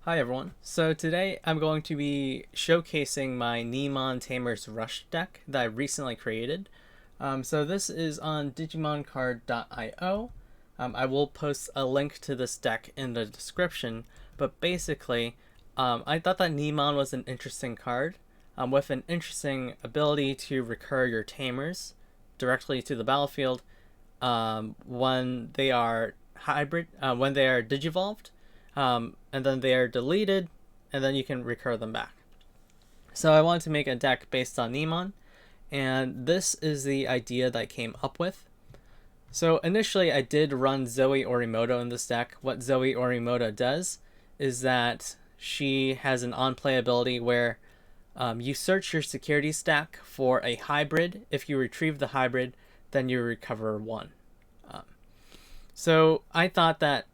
Hi everyone. So today I'm going to be showcasing my Neemon Tamers Rush deck that I recently created. So this is on digimoncard.io. I will post a link to this deck in the description, but basically I thought that Neemon was an interesting card with an interesting ability to recur your Tamers directly to the battlefield when they are when they are digivolved, and then they are deleted, and then you can recur them back. So I wanted to make a deck based on Neemon, and this is the idea that I came up with. So initially I did run Zoe Orimoto in this deck. What Zoe Orimoto does is that she has an on-play ability where you search your security stack for a hybrid. If you retrieve the hybrid, then you recover one. So I thought that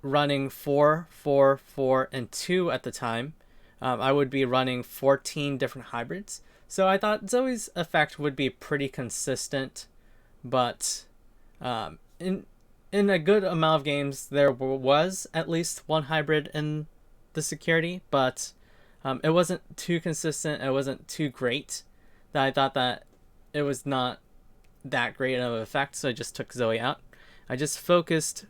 running 4, 4, 4, and 2 at the time, I would be running 14 different hybrids. So I thought Zoe's effect would be pretty consistent, but in a good amount of games there was at least one hybrid in the security, but it wasn't too consistent. It wasn't too great that I thought that it was not that great of an effect, so I just took Zoe out. I just focused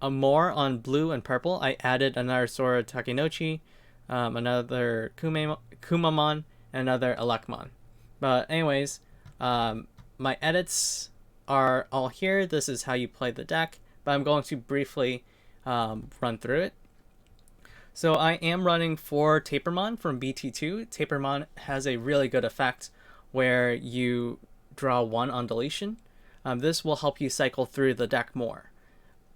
more on blue and purple. I added another Sora Takenochi, another Kumamon, and another Elecmon. But anyways, my edits are all here. This is how you play the deck, but I'm going to briefly run through it. So I am running 4 Tapermon from BT2. Tapermon has a really good effect where you draw 1 on deletion. This will help you cycle through the deck more.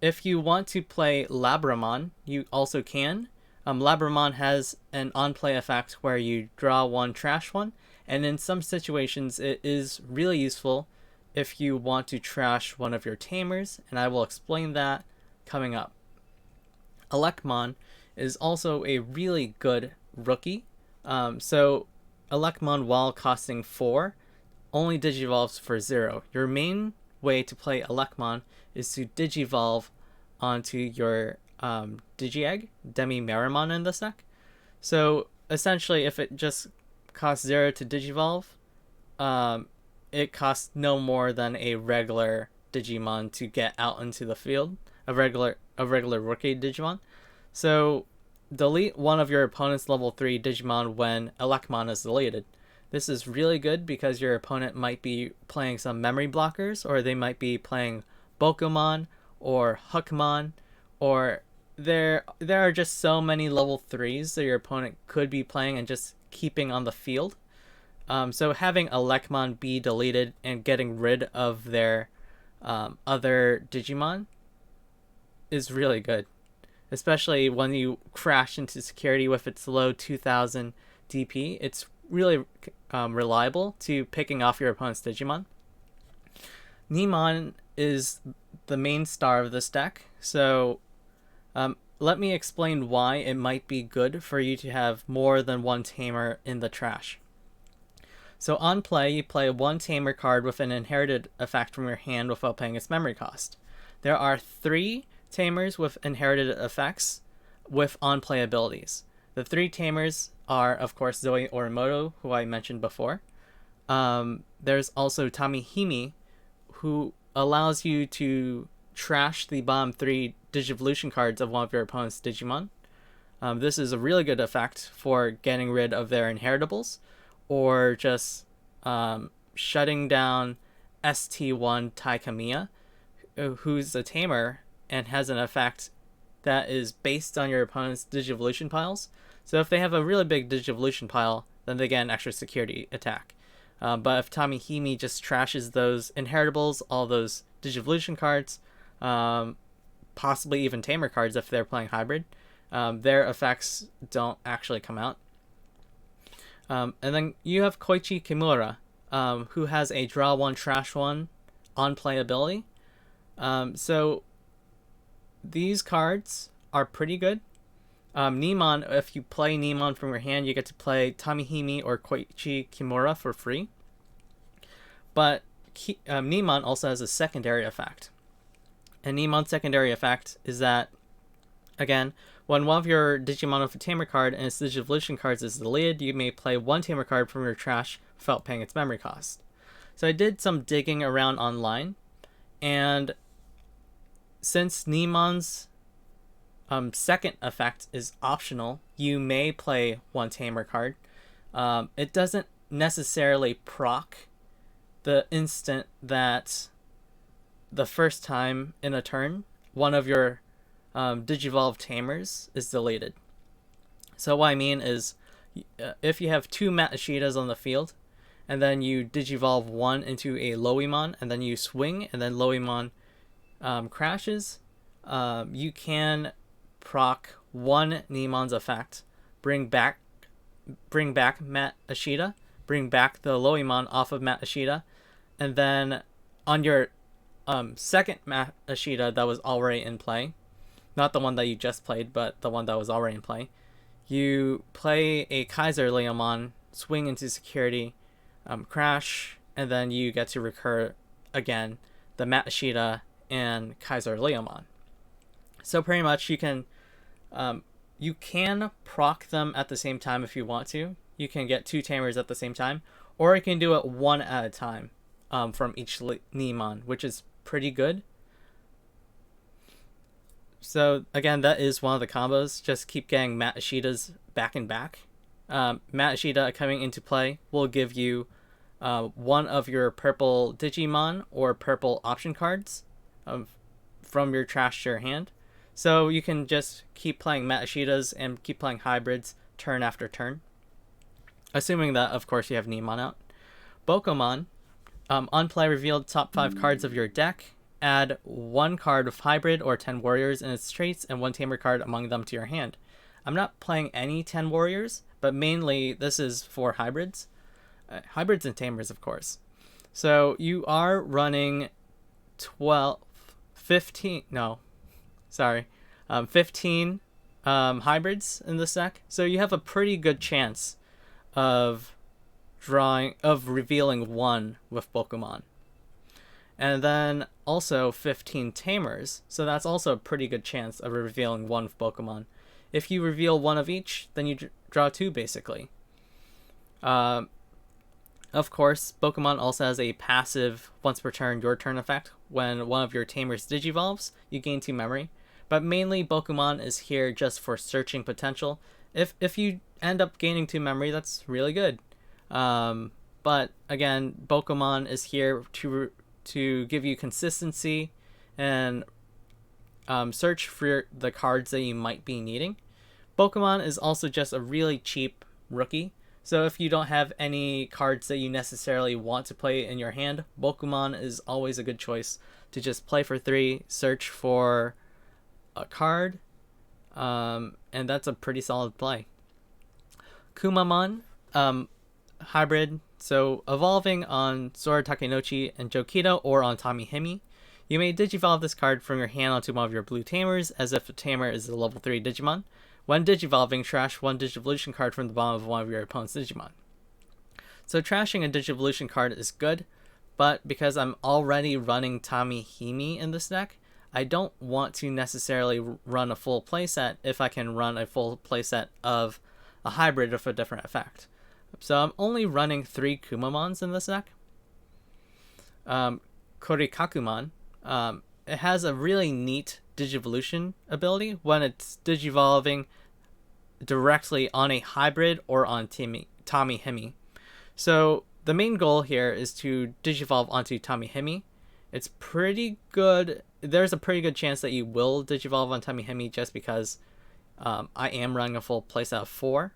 If you want to play Labramon, you also can. Labramon has an on-play effect where you draw 1, trash 1, and in some situations it is really useful if you want to trash one of your Tamers, and I will explain that coming up. Elecmon is also a really good rookie. So Elecmon, while costing 4, only digivolves for 0. Your main way to play Elecmon is to digivolve onto your Digi-Egg, Demi-Meramon in this deck. So essentially, if it just costs 0 to digivolve, it costs no more than a regular Digimon to get out into the field, a regular rookie Digimon. So delete one of your opponent's level 3 Digimon when Elecmon is deleted. This is really good because your opponent might be playing some memory blockers, or they might be playing Bokomon or Hookmon, or there are just so many level 3s that your opponent could be playing and just keeping on the field. So having Elecmon be deleted and getting rid of their other Digimon is really good, especially when you crash into security with its low 2000 DP. It's really reliable to picking off your opponent's Digimon. Neemon is the main star of this deck, so let me explain why it might be good for you to have more than 1 Tamer in the trash. So on play, you play 1 Tamer card with an inherited effect from your hand without paying its memory cost. There are 3 Tamers with inherited effects with on-play abilities. The 3 Tamers are, of course, Zoe Orimoto, who I mentioned before. There's also Tamihimi, who allows you to trash the bottom 3 Digivolution cards of one of your opponent's Digimon. This is a really good effect for getting rid of their inheritables, or just shutting down ST1 Taikamiya, who's a Tamer and has an effect that is based on your opponent's Digivolution piles. So if they have a really big Digivolution pile, then they get an extra security attack. But if Tamihimi just trashes those inheritables, all those Digivolution cards, possibly even Tamer cards if they're playing hybrid, their effects don't actually come out. And then you have Koichi Kimura, who has a draw 1, trash 1 on-play ability. So these cards are pretty good. Neemon, if you play Neemon from your hand, you get to play Tamihimi or Koichi Kimura for free. But Neemon also has a secondary effect. And Neemon's secondary effect is that, again, When one of your Digimon with a Tamer card and its Digivolution cards is deleted, you may play one Tamer card from your trash without paying its memory cost. So I did some digging around online, and since Neemon's second effect is optional, you may play one Tamer card. It doesn't necessarily proc the instant that the first time in a turn one of your Digivolve Tamers is deleted. So what I mean is, if you have two Matashitas on the field, and then you Digivolve one into a Loemon, and then you swing, and then Loemon crashes, you can proc one Neemon's effect, bring back Mat Ashita, bring back the Loemon off of Mat Ashita, and then on your second Mat Ashita that was already in play, not the one that you just played, but the one that was already in play, you play a Kaiser Leomon, swing into security, crash, and then you get to recur again the Mat Ashita and Kaiser Leomon. So pretty much you can proc them at the same time if you want to. You can get two Tamers at the same time, or you can do it one at a time from each Neemon, which is pretty good. So again, that is one of the combos. Just keep getting Mat Ashitas back and back. Mat Ashita coming into play will give you one of your purple Digimon or purple option cards from your trash to your hand. So you can just keep playing Mat Ashitas and keep playing hybrids turn after turn. Assuming that, of course, you have Neemon out. Bokomon, on play, reveal top 5 cards of your deck. Add one card of hybrid or 10 warriors in its traits and one tamer card among them to your hand. I'm not playing any 10 warriors, but mainly this is for hybrids. Hybrids and tamers, of course. So you are running 15 hybrids in this deck. So you have a pretty good chance of revealing one with Bokomon. And then also 15 Tamers, so that's also a pretty good chance of revealing one with Bokomon. If you reveal one of each, then you draw 2, basically. Of course, Bokomon also has a passive once per turn your turn effect. When one of your Tamers digivolves, you gain 2 memory. But mainly, Bokomon is here just for searching potential. If you end up gaining 2 memory, that's really good. But again, Bokomon is here to give you consistency and search for the cards that you might be needing. Bokomon is also just a really cheap rookie. So if you don't have any cards that you necessarily want to play in your hand, Bokomon is always a good choice to just play for 3, search for a card, and that's a pretty solid play. Kumamon, hybrid, so evolving on Sora Takenochi and Jokito or on Tamihimi. You may digivolve this card from your hand onto one of your blue Tamers as if the Tamer is a level 3 Digimon. When digivolving, trash one Digivolution card from the bottom of one of your opponent's Digimon. So trashing a Digivolution card is good, but because I'm already running Tamihimi in this deck, I don't want to necessarily run a full playset if I can run a full playset of a hybrid with a different effect. So I'm only running 3 Kumamons in this deck. Korikakumon, it has a really neat Digivolution ability when it's digivolving directly on a hybrid or on Tamihimi. So the main goal here is to digivolve onto Tamihimi. It's pretty good. There's a pretty good chance that you will digivolve on Tamihimi just because I am running a full playset of 4.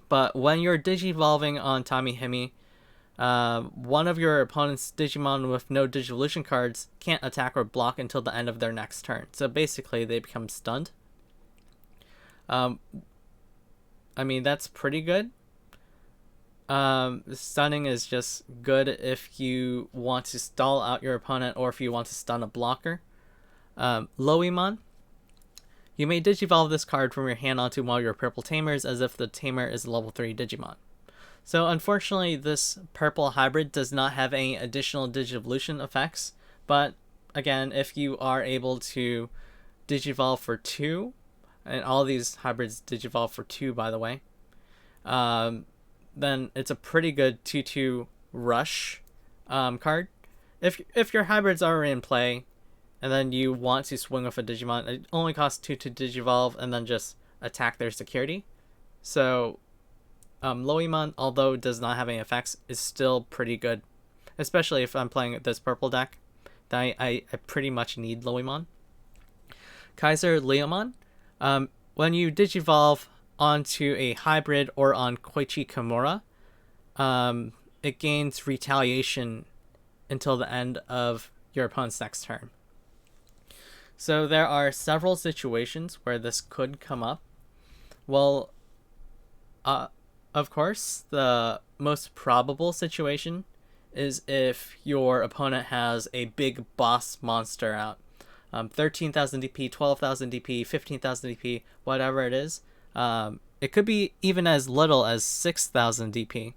But when you're digivolving on Tamihimi, one of your opponent's Digimon with no Digivolution cards can't attack or block until the end of their next turn. So basically, they become stunned. I mean, that's pretty good. Stunning is just good if you want to stall out your opponent or if you want to stun a blocker. Loemon. You may digivolve this card from your hand onto one of your purple Tamers as if the Tamer is a level 3 Digimon. So unfortunately, this purple hybrid does not have any additional Digivolution effects, but again, if you are able to digivolve for 2, and all these hybrids digivolve for 2, by the way, then it's a pretty good 2/2 rush card. If your hybrid's already in play, and then you want to swing with a Digimon, it only costs 2 to digivolve, and then just attack their security. So, Loemon, although it does not have any effects, is still pretty good, especially if I'm playing this purple deck. I pretty much need Loemon. Kaiser Leomon, when you digivolve onto a hybrid or on Koichi Kimura, it gains retaliation until the end of your opponent's next turn. So there are several situations where this could come up. Well, of course, the most probable situation is if your opponent has a big boss monster out. 13,000 DP, 12,000 DP, 15,000 DP, whatever it is. It could be even as little as 6,000 DP.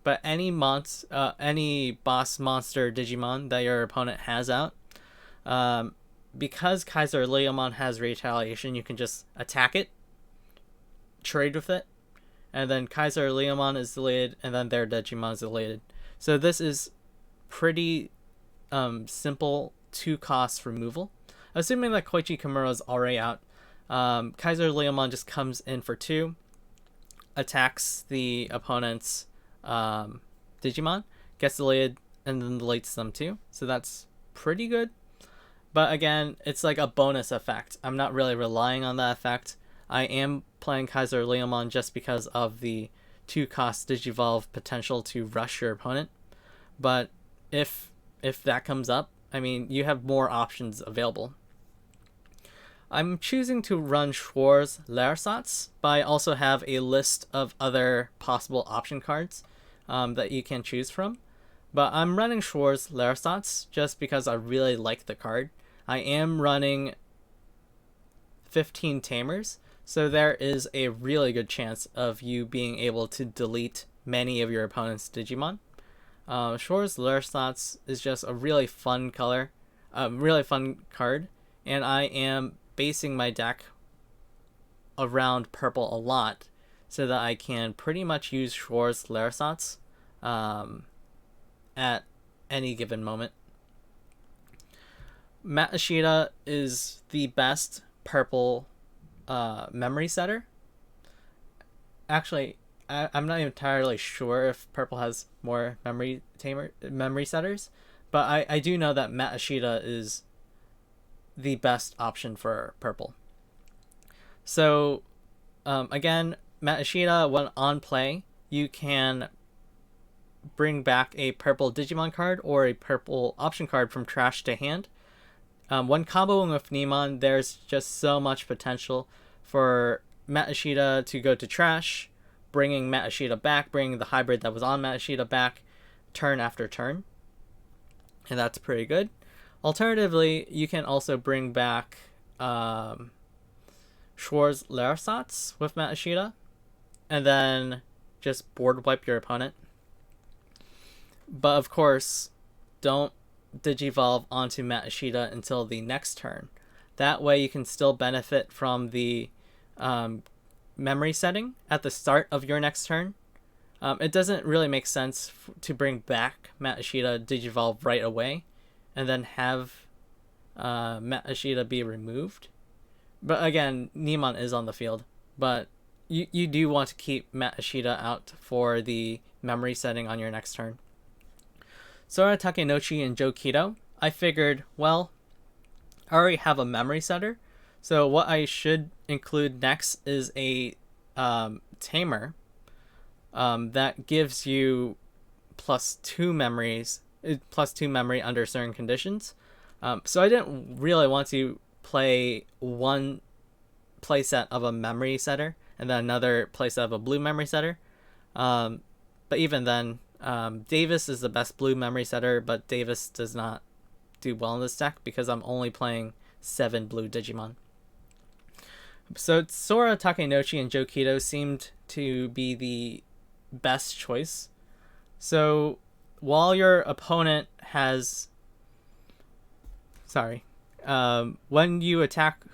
But any boss monster Digimon that your opponent has out, because Kaiser Leomon has retaliation, you can just attack it, trade with it, and then Kaiser Leomon is deleted, and then their Digimon is deleted. So this is pretty simple 2-cost removal. Assuming that Koichi Kimura is already out, Kaiser Leomon just comes in for 2, attacks the opponent's Digimon, gets deleted, and then deletes them too. So that's pretty good. But again, it's like a bonus effect. I'm not really relying on that effect. I am playing Kaiser Leomon just because of the 2-cost Digivolve potential to rush your opponent. But if that comes up, I mean, you have more options available. I'm choosing to run Schwarz Leersatz, but I also have a list of other possible option cards that you can choose from. But I'm running Schwarz Leersatz just because I really like the card. I am running 15 Tamers, so there is a really good chance of you being able to delete many of your opponent's Digimon. Schwarz Leersatz is just a really fun card, and I am basing my deck around purple a lot so that I can pretty much use Schwarz Leersatz at any given moment. Matt Ishida is the best purple memory setter. Actually, I'm not entirely sure if purple has more memory setters, but I do know that Matt Ishida is the best option for purple. So again, Matt Ishida, when on play, you can bring back a purple Digimon card or a purple option card from trash to hand. When comboing with Neemon, there's just so much potential for Matt Ishida to go to trash, bringing Matt Ishida back, bringing the hybrid that was on Matt Ishida back turn after turn. And that's pretty good. Alternatively, you can also bring back Schwarz Leersatz with Matt Ishida, and then just board wipe your opponent. But of course, don't Digivolve onto Matt Ishida until the next turn. That way you can still benefit from the memory setting at the start of your next turn. It doesn't really make sense to bring back Matt Ishida Digivolve right away and then have Matt Ishida be removed. But again, Neemon is on the field, but you do want to keep Matt Ishida out for the memory setting on your next turn. Sora Takenochi and Joe Kito, I figured, well, I already have a memory setter, so what I should include next is a Tamer that gives you +2 memory under certain conditions. So I didn't really want to play one playset of a memory setter and then another playset of a blue memory setter. But even then, Davis is the best blue memory setter, but Davis does not do well in this deck because I'm only playing 7 blue Digimon. So Sora Takenochi and Joe Kito seemed to be the best choice. So while your opponent has... when you attack...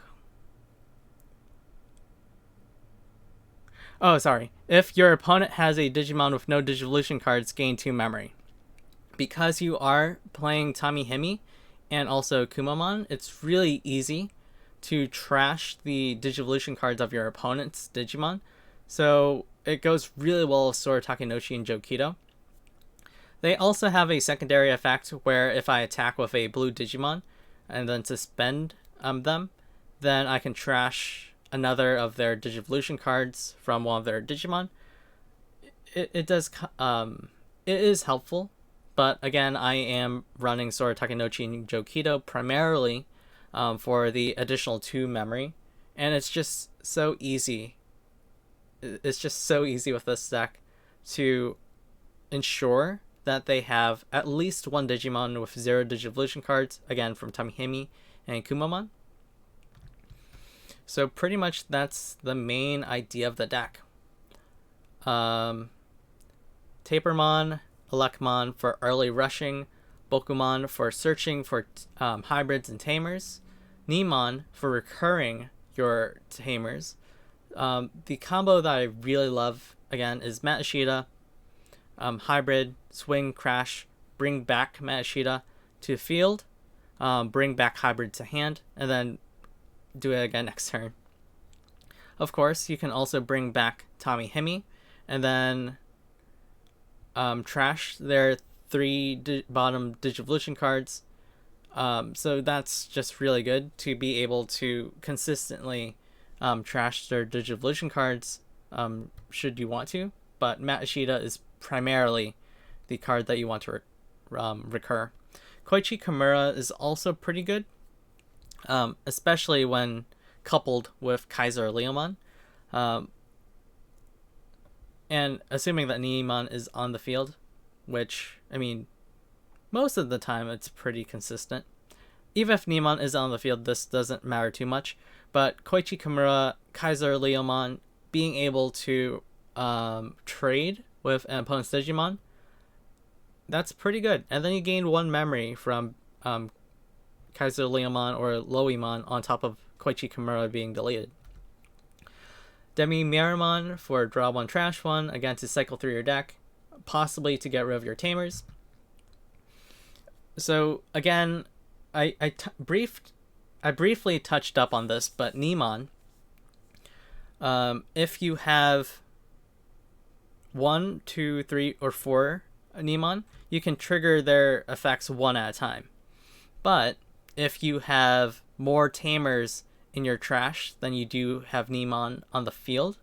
Oh, sorry. If your opponent has a Digimon with no Digivolution cards, gain 2 memory. Because you are playing Tamihimi and also Kumamon, it's really easy to trash the Digivolution cards of your opponent's Digimon. So it goes really well with Sora Takenoshi and Jokido. They also have a secondary effect where if I attack with a blue Digimon and then suspend them, then I can trash another of their Digivolution cards from one of their Digimon. It does it is helpful, but again, I am running Sora Takenochi and Jokido primarily for the additional 2 memory, and it's just so easy. It's just so easy with this deck to ensure that they have at least one Digimon with 0 Digivolution cards, again from Tamihimi and Kumamon. So pretty much that's the main idea of the deck. Tapermon, Elecmon for early rushing, Bokumon for searching for hybrids and tamers, Neemon for recurring your tamers. The combo that I really love, again, is Matashita, hybrid, swing, crash, bring back Matashita to the field, bring back hybrid to hand, and then do it again next turn. Of course, you can also bring back Tamihimi, and then trash their 3 bottom Digivolution cards. So that's just really good to be able to consistently trash their Digivolution cards should you want to. But Matashita is primarily the card that you want to recur. Koichi Kimura is also pretty good, especially when coupled with Kaiser Leomon. And assuming that Neemon is on the field, which, I mean, most of the time it's pretty consistent. Even if Neemon is on the field, this doesn't matter too much. But Koichi Kimura, Kaiser Leomon, being able to trade with an opponent's Digimon, that's pretty good. And then you gain 1 memory from Kaiser Leomon or Loemon on top of Koichi Kimura being deleted. Demi Miramon for draw 1, trash 1, again to cycle through your deck, possibly to get rid of your Tamers. So again, I briefly touched up on this, but Neemon, if you have 1, 2, 3, or 4 Neemon, you can trigger their effects 1 at a time. But if you have more Tamers in your trash than you do have Neemon on the field,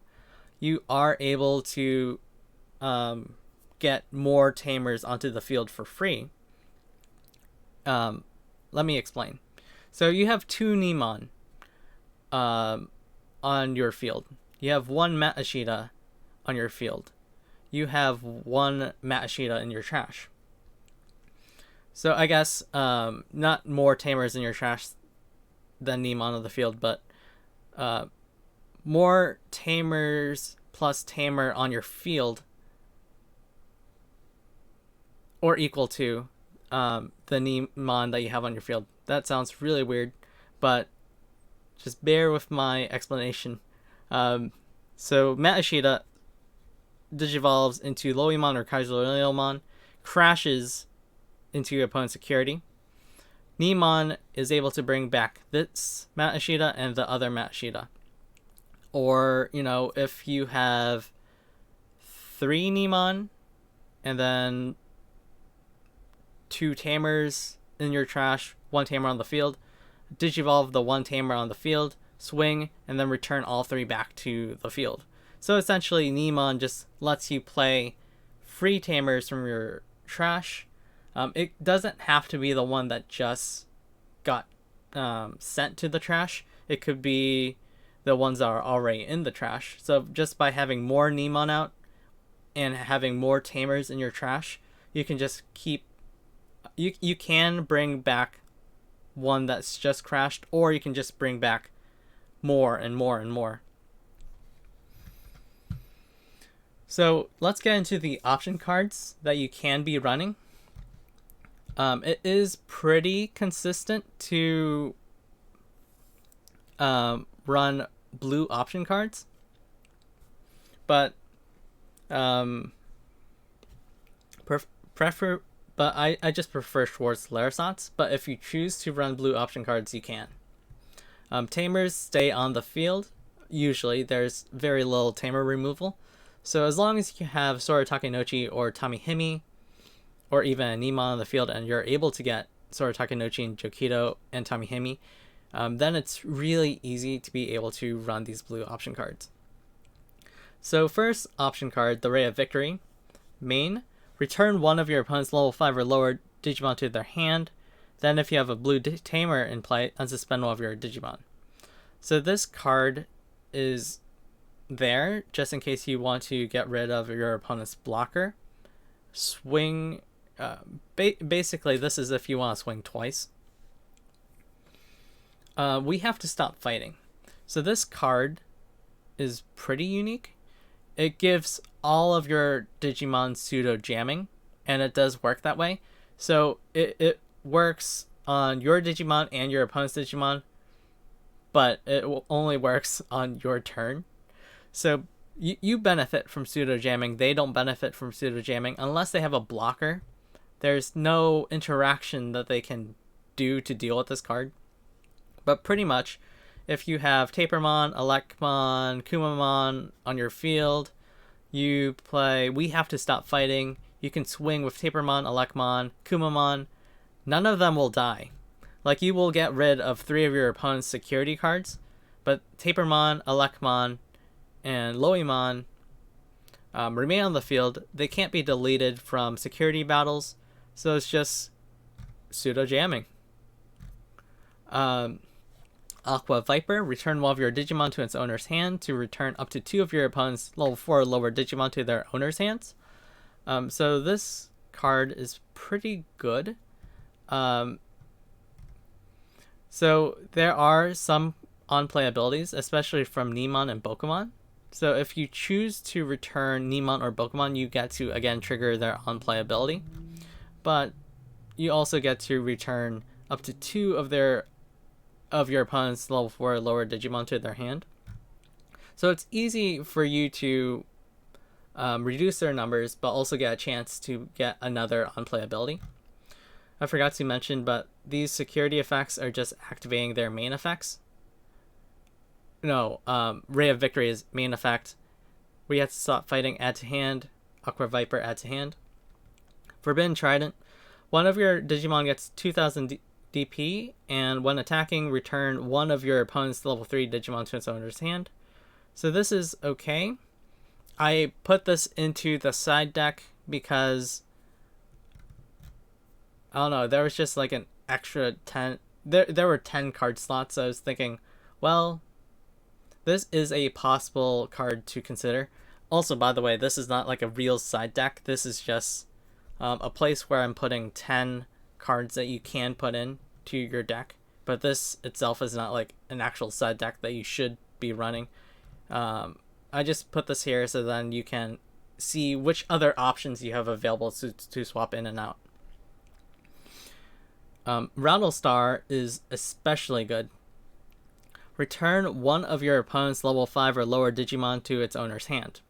you are able to get more Tamers onto the field for free. Let me explain. So you have 2 Neemon on your field. You have 1 Matashita on your field. You have 1 Matashita in your trash. So I guess not more Tamers in your trash than Neemon on the field, but more Tamers plus Tamer on your field, or equal to the Neemon that you have on your field. That sounds really weird, but just bear with my explanation. So Matashita digivolves into Loemon or Kaiser Leomon, crashes into your opponent's security. Neemon is able to bring back this Matashita and the other Matashita. Or, if you have 3 Neemon and then 2 Tamers in your trash, 1 Tamer on the field, digivolve the 1 Tamer on the field, swing, and then return all 3 back to the field. So essentially, Neemon just lets you play free Tamers from your trash. It doesn't have to be the one that just got sent to the trash. It could be the ones that are already in the trash. So just by having more Neemon out and having more Tamers in your trash, you can just keep... You can bring back one that's just crashed, or you can just bring back more and more and more. So let's get into the option cards that you can be running. It is pretty consistent to run blue option cards, but prefer. But I just prefer Schwartz Larasats. But if you choose to run blue option cards, you can. Tamers stay on the field. Usually, there's very little Tamer removal. So as long as you have Sora Takenouchi or Tamihimi, or even a Neemon on the field, and you're able to get Sora Takenouchi and Jokido and Tamihimi, then it's really easy to be able to run these blue option cards. So first option card, the Ray of Victory. Main, return one of your opponent's level 5 or lower Digimon to their hand. Then if you have a blue Tamer in play, unsuspend one of your Digimon. So this card is there just in case you want to get rid of your opponent's blocker. Swing, basically this is if you want to swing twice. We have to stop fighting. So this card is pretty unique. It gives all of your Digimon pseudo jamming, and it does work that way. So it works on your Digimon and your opponent's Digimon, but it only works on your turn. So you benefit from pseudo jamming. They don't benefit from pseudo jamming unless they have a blocker. There's no interaction that they can do to deal with this card. But pretty much, if you have Tapermon, Elecmon, Kumamon on your field, you play We Have to Stop Fighting. You can swing with Tapermon, Elecmon, Kumamon. None of them will die. Like, you will get rid of 3 of your opponent's security cards, but Tapermon, Elecmon, and Loimon remain on the field. They can't be deleted from security battles, so it's just pseudo jamming. Aqua Viper, return one of your Digimon to its owner's hand to return up to 2 of your opponent's level 4 or lower Digimon to their owner's hands. So this card is pretty good. So there are some on-play abilities, especially from Neemon and Pokemon. So if you choose to return Neemon or Pokemon, you get to, again, trigger their on-play ability. But you also get to return up to 2 of your opponent's level 4 or lower Digimon to their hand. So it's easy for you to reduce their numbers, but also get a chance to get another on-play ability. I forgot to mention, but these security effects are just activating their main effects. No, Ray of Victory is main effect. We have to stop fighting, add to hand. Aqua Viper, add to hand. Forbidden Trident. One of your Digimon gets 2000 DP, and when attacking, return one of your opponent's level 3 Digimon to its owner's hand. So this is okay. I put this into the side deck because, I don't know, there was just like an extra 10. There were 10 card slots, so I was thinking, well, this is a possible card to consider. Also, by the way, this is not like a real side deck. This is just a place where I'm putting 10 cards that you can put in to your deck, but this itself is not like an actual side deck that you should be running. I just put this here so then you can see which other options you have available to swap in and out. Rattlestar is especially good. Return one of your opponent's level 5 or lower Digimon to its owner's hand.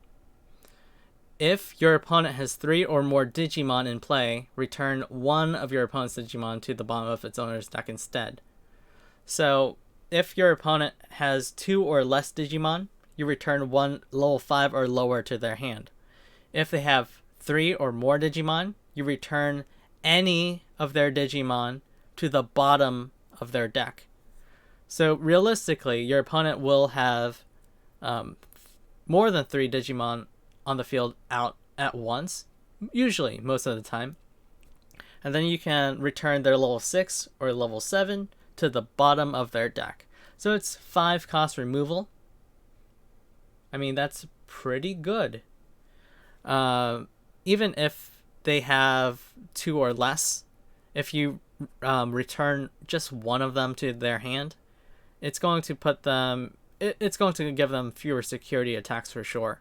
If your opponent has 3 or more Digimon in play, return one of your opponent's Digimon to the bottom of its owner's deck instead. So, if your opponent has 2 or less Digimon, you return one level 5 or lower to their hand. If they have 3 or more Digimon, you return any of their Digimon to the bottom of their deck. So, realistically, your opponent will have more than 3 Digimon on the field out at once, usually most of the time, and then you can return their level 6 or level 7 to the bottom of their deck. So it's 5 cost removal. I mean, that's pretty good. Even if they have 2 or less, if you return just one of them to their hand, it's going to put them, it's going to give them fewer security attacks for sure.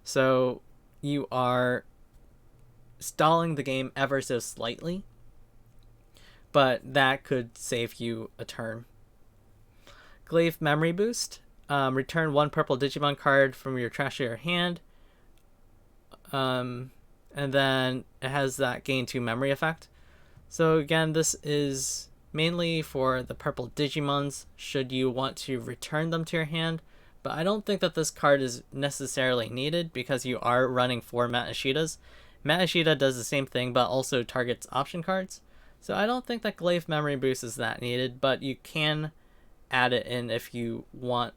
So you are stalling the game ever so slightly, but that could save you a turn. Glaive Memory Boost. Return one purple Digimon card from your trash to your hand. And then it has that gain 2 memory effect. So again, this is mainly for the purple Digimons should you want to return them to your hand, but I don't think that this card is necessarily needed because you are running 4 Matashitas. Matashita does the same thing but also targets option cards, so I don't think that Glaive Memory Boost is that needed, but you can add it in if you want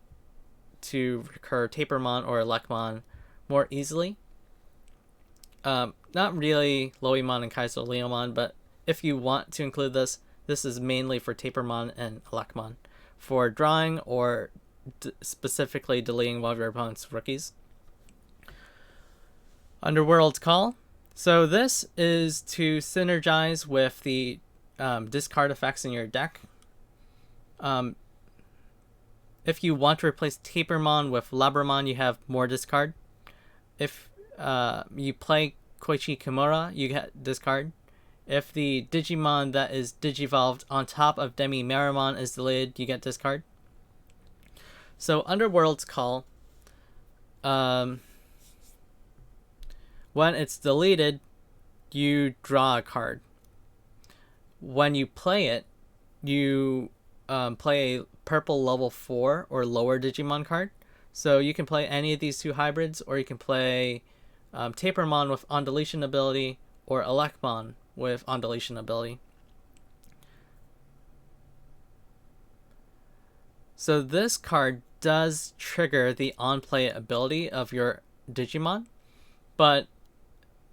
to recur Tapermon or Elecmon more easily. Not really Loemon and Kaiser Leomon, but if you want to include this, this is mainly for Tapermon and Elecmon for drawing or specifically deleting one of your opponent's rookies. Underworld's Call. So this is to synergize with the discard effects in your deck. If you want to replace Tapermon with Labramon, you have more discard. If you play Koichi Kimura, you get discard. If the Digimon that is Digivolved on top of Demi Marimon is deleted, you get discard. So Underworld's Call, when it's deleted, you draw a card. When you play it, you play a purple level 4 or lower Digimon card. So you can play any of these two hybrids, or you can play Tapermon with On Deletion ability, or Elecmon with On Deletion ability. So this card does trigger the on-play ability of your Digimon, but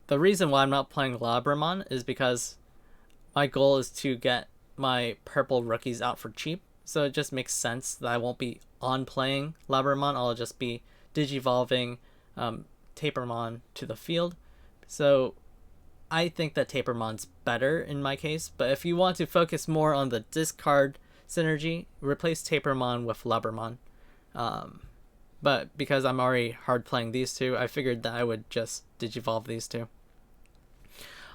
the reason why I'm not playing Labramon is because my goal is to get my purple rookies out for cheap, so it just makes sense that I won't be on-playing Labramon, I'll just be Digivolving Tapermon to the field. So I think that Tapermon's better in my case, but if you want to focus more on the discard synergy, replace Tapermon with Labramon. But because I'm already hard playing these two, I figured that I would just Digivolve these two.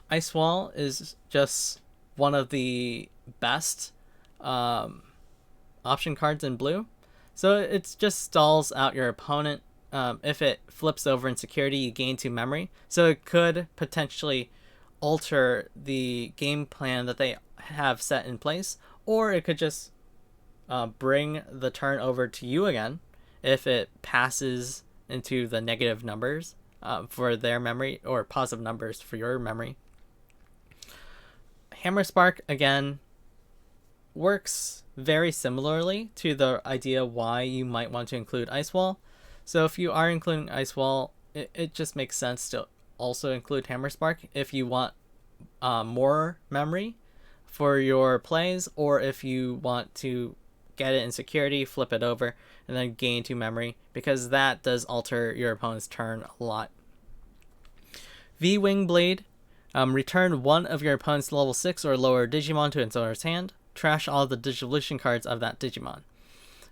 Ice Wall is just one of the best option cards in blue. So it just stalls out your opponent. If it flips over in security, you gain 2 memory. So it could potentially alter the game plan that they have set in place, or it could just bring the turn over to you again if it passes into the negative numbers for their memory, or positive numbers for your memory. Hammer Spark, again, works very similarly to the idea why you might want to include Ice Wall. So if you are including Ice Wall, it just makes sense to also include Hammer Spark if you want more memory for your plays, or if you want to get it in security, flip it over, and then gain 2 memory, because that does alter your opponent's turn a lot. V-Wing Blade. Return one of your opponent's level 6 or lower Digimon to its owner's hand. Trash all the Digivolution cards of that Digimon.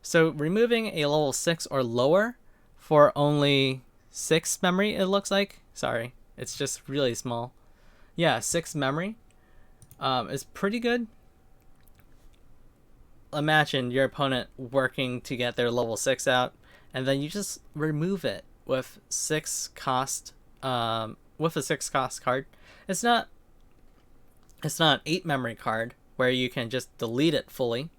So removing a level 6 or lower for only 6 memory, it looks like. Sorry, it's just really small. Yeah, 6 memory is pretty good. Imagine your opponent working to get their level 6 out, and then you just remove it with 6 cost with a 6 cost card. It's not an 8 memory card where you can just delete it fully,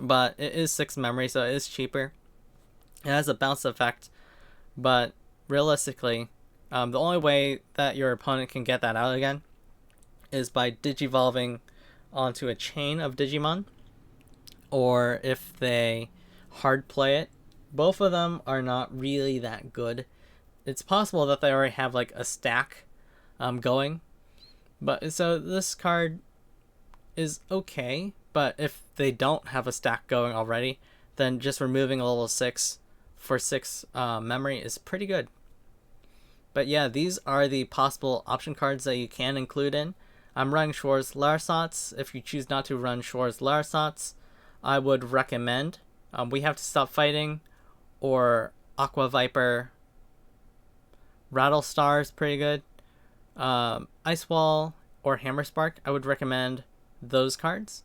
but it is 6 memory, so it is cheaper. It has a bounce effect, but realistically, the only way that your opponent can get that out again is by Digivolving onto a chain of Digimon, or if they hard play it. Both of them are not really that good. It's possible that they already have like a stack going, but so this card is okay, but if they don't have a stack going already, then just removing a level 6 for 6 memory is pretty good. But yeah, these are the possible option cards that you can include in. I'm running Schwarz Larasats. If you choose not to run Schwarz Larasats, I would recommend We Have to Stop Fighting, or Aqua Viper. Rattlestar is pretty good. Ice Wall or Hammer Spark, I would recommend those cards.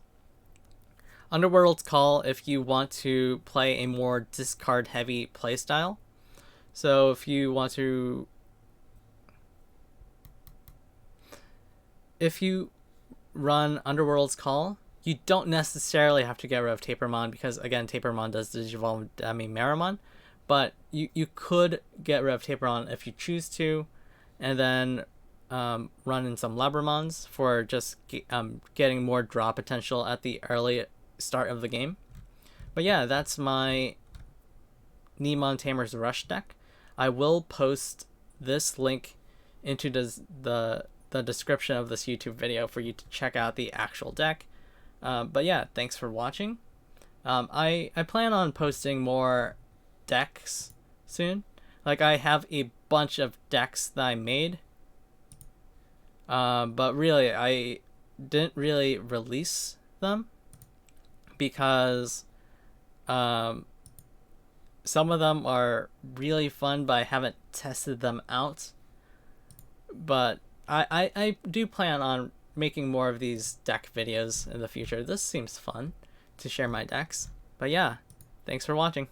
Underworld's Call if you want to play a more discard heavy playstyle. So if you want to if you run Underworld's Call, you don't necessarily have to get rid of Tapermon because, again, Tapermon does Digivolve Meramon. But you could get rid of Tapermon if you choose to, and then run in some Labramons for just getting more draw potential at the early start of the game. But yeah, that's my Neemon Tamers Rush deck. I will post this link into the description of this YouTube video for you to check out the actual deck. But yeah, thanks for watching. I plan on posting more decks soon. Like, I have a bunch of decks that I made. But really, I didn't really release them because some of them are really fun, but I haven't tested them out. But I do plan on making more of these deck videos in the future. This seems fun to share my decks. But yeah, thanks for watching.